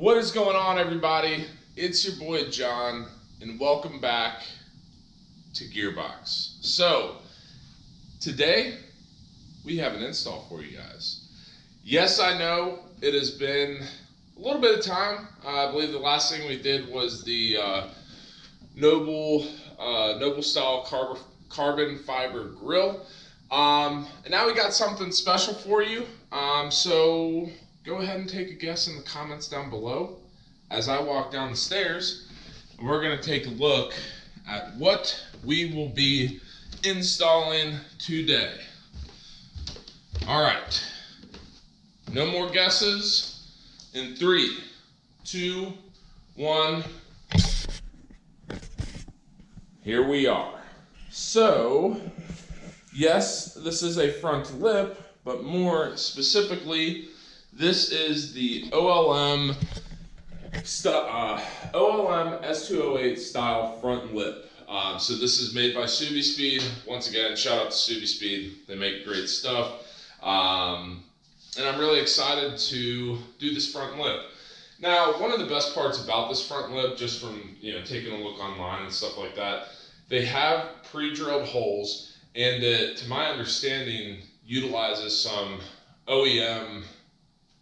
What is going on, everybody? It's your boy John, and welcome back to Gearbox. So, today we have an install for you guys. Yes, I know it has been a little bit of time. I believe the last thing we did was the Noble style carbon fiber grill. And now we got something special for you. So go ahead and take a guess in the comments down below as I walk down the stairs. And we're going to take a look at what we will be installing today. All right. No more guesses. In 3, 2, 1. Here we are. So, yes, this is a front lip, but more specifically, this is the OLM S208 style front lip. So this is made by Subi Speed. Once again, shout out to Subi Speed. They make great stuff. And I'm really excited to do this front lip. Now, one of the best parts about this front lip, just from taking a look online and stuff like that, they have pre-drilled holes, and it, to my understanding, utilizes some OEM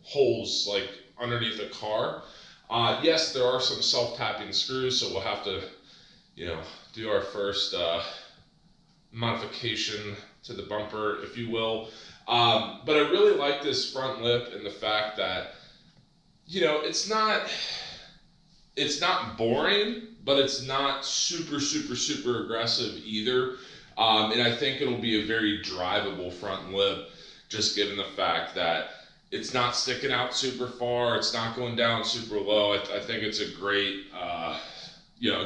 holes like underneath the car. Yes, there are some self-tapping screws, so we'll have to, do our first modification to the bumper, if you will. But I really like this front lip and the fact that, it's not boring, but it's not super aggressive either. And I think it'll be a very drivable front lip, just given the fact that it's not sticking out super far, it's not going down super low. I think it's a great,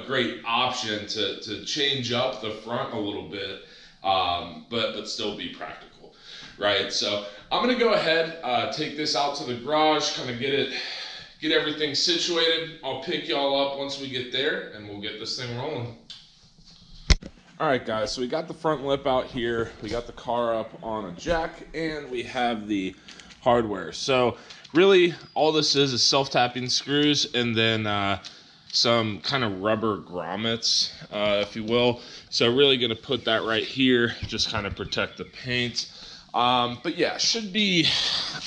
great option to change up the front a little bit, but still be practical, right? So I'm gonna go ahead, take this out to the garage, kind of get everything situated. I'll pick y'all up once we get there, and we'll get this thing rolling. All right, guys, so we got the front lip out here, we got the car up on a jack, and we have the hardware. So really all this is self-tapping screws and then some kind of rubber grommets, if you will. So really gonna put that right here, just kind of protect the paint. But yeah, should be,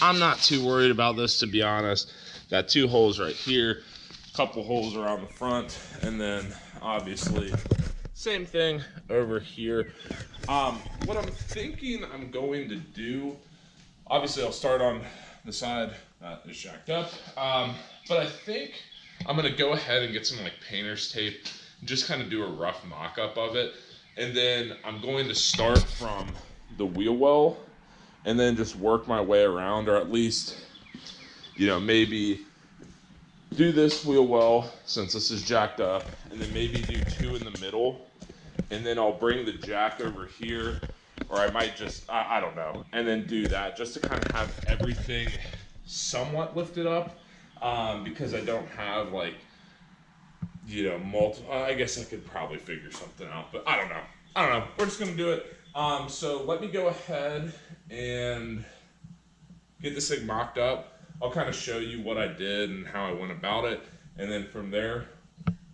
I'm not too worried about this, to be honest. Got 2 holes right here, a couple holes around the front, and then obviously same thing over here. What I'm thinking I'm going to do, obviously I'll start on the side that is jacked up, but I think I'm gonna go ahead and get some like painter's tape and just kind of do a rough mock-up of it. And then I'm going to start from the wheel well and then just work my way around, or at least, maybe do this wheel well since this is jacked up, and then maybe do 2 in the middle, and then I'll bring the jack over here, or I might just, I don't know, and then do that just to kind of have everything somewhat lifted up, because I don't have like, multiple, I guess I could probably figure something out, but I don't know, we're just gonna do it. So let me go ahead and get this thing mocked up. I'll kind of show you what I did and how I went about it, and then from there,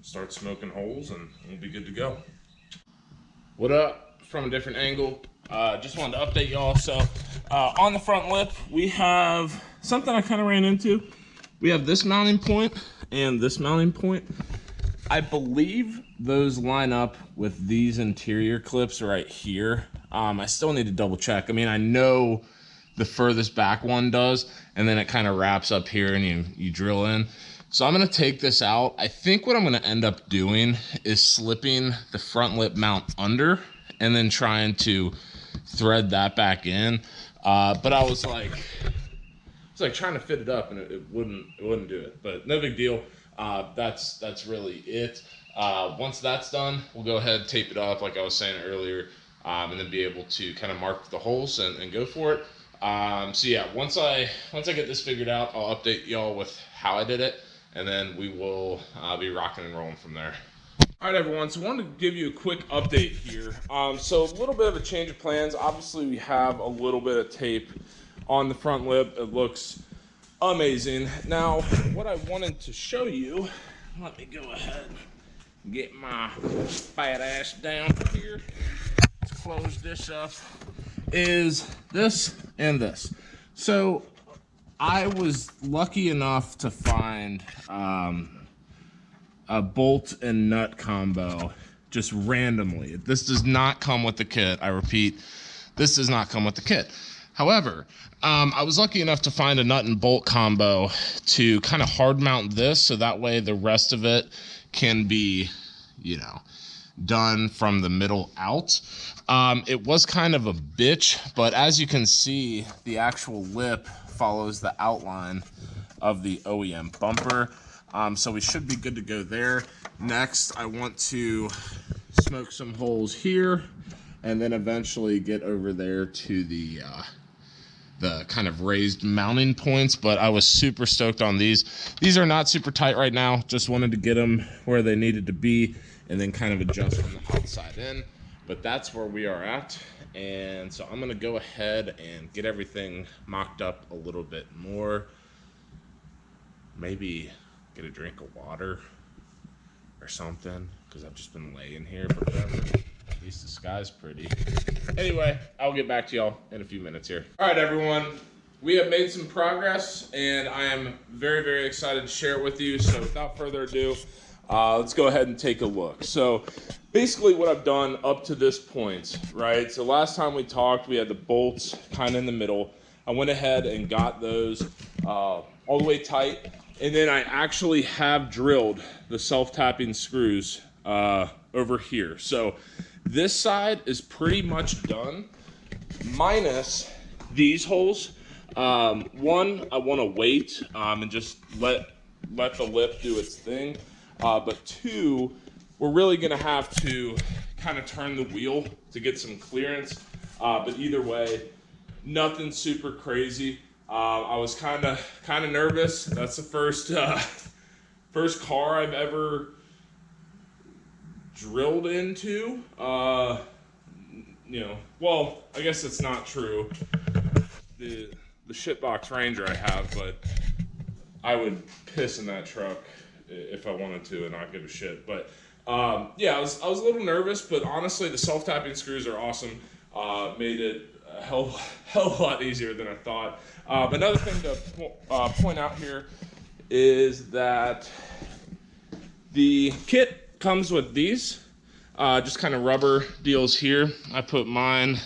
start smoking holes and we'll be good to go. What up? From a different angle, just wanted to update y'all. So on the front lip, we have something I kind of ran into. We have this mounting point and this mounting point. I believe those line up with these interior clips right here. I still need to double check. I mean, I know the furthest back one does, and then it kind of wraps up here and you drill in. So I'm gonna take this out. I think what I'm gonna end up doing is slipping the front lip mount under and then trying to thread that back in. But I was like trying to fit it up, and it wouldn't do it, but no big deal. That's really it. Once that's done, we'll go ahead and tape it up like I was saying earlier, and then be able to kind of mark the holes and go for it. So yeah, once I get this figured out, I'll update y'all with how I did it, and then we will be rocking and rolling from there. All right, everyone, so I wanted to give you a quick update here. So a little bit of a change of plans. Obviously, we have a little bit of tape on the front lip. It looks amazing. Now, what I wanted to show you, let me go ahead and get my fat ass down here. Let's close this up. Is this and this. So I was lucky enough to find a bolt and nut combo just randomly. This does not come with the kit. I repeat, this does not come with the kit. However, I was lucky enough to find a nut and bolt combo to kind of hard mount this, so that way the rest of it can be, you know, done from the middle out. It was kind of a bitch, but as you can see, the actual lip follows the outline of the OEM bumper. So we should be good to go there. Next, I want to smoke some holes here and then eventually get over there to the kind of raised mounting points, but I was super stoked on these. These are not super tight right now. Just wanted to get them where they needed to be and then kind of adjust from the outside in. But that's where we are at. And so I'm gonna go ahead and get everything mocked up a little bit more. Maybe get a drink of water or something, because I've just been laying here forever. At least the sky's pretty. Anyway, I'll get back to y'all in a few minutes here. All right, everyone. We have made some progress, and I am very, very excited to share it with you. So without further ado, let's go ahead and take a look. So basically what I've done up to this point, right? So last time we talked, we had the bolts kind of in the middle. I went ahead and got those all the way tight. And then I actually have drilled the self-tapping screws over here. So this side is pretty much done, minus these holes. One, I want to wait and just let the lip do its thing. But two, we're really going to have to kind of turn the wheel to get some clearance. But either way, nothing super crazy. I was kind of nervous. That's the first car I've ever drilled into. You know, well, I guess it's not true. The shitbox Ranger I have, but I would piss in that truck if I wanted to and not give a shit. But yeah, I was a little nervous, but honestly, the self-tapping screws are awesome. Made it a hell of a lot easier than I thought. Another thing to point out here is that the kit comes with these just kind of rubber deals here. I put mine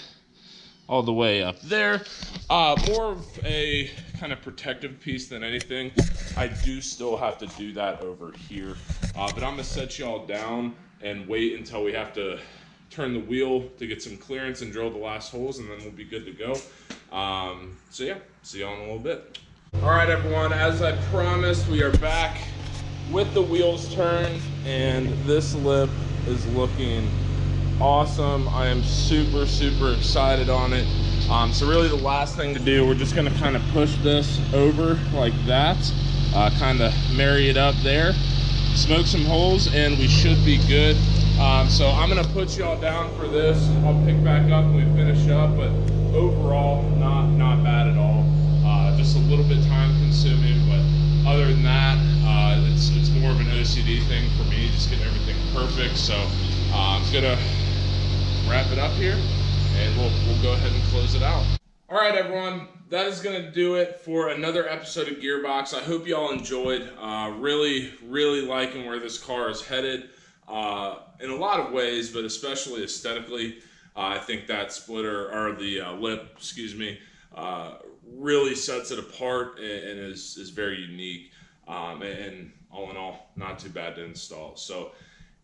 all the way up there. More of a kind of protective piece than anything. I do still have to do that over here, but I'm gonna set y'all down and wait until we have to turn the wheel to get some clearance and drill the last holes, and then we'll be good to go. So yeah, see y'all in a little bit. All right, everyone, as I promised, we are back with the wheels turned, and this lip is looking awesome. I am super excited on it. So really the last thing to do, we're just gonna kind of push this over like that, kind of marry it up there, smoke some holes, and we should be good. So I'm gonna put y'all down for this. I'll pick back up when we finish up, but overall, not bad at all. Just a little bit time consuming, but other than that, it's more of an OCD thing for me, just getting everything perfect. So I'm gonna wrap it up here, and we'll go ahead and close it out. All right, everyone, that is gonna do it for another episode of Gearbox. I hope y'all enjoyed. Really liking where this car is headed in a lot of ways, but especially aesthetically. I think that splitter, or the lip, excuse me, really sets it apart and is very unique. And all in all, not too bad to install. So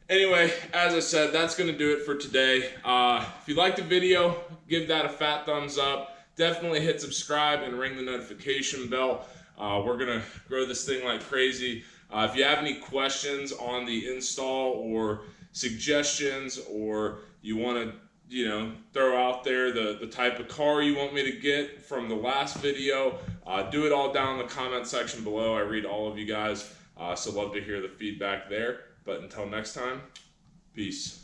anyway, as I said, that's going to do it for today. If you liked the video, give that a fat thumbs up. Definitely hit subscribe and ring the notification bell. We're going to grow this thing like crazy. If you have any questions on the install or suggestions, or you want to, you know, throw out there the type of car you want me to get from the last video, do it all down in the comment section below. I read all of you guys, so love to hear the feedback there. But until next time, peace.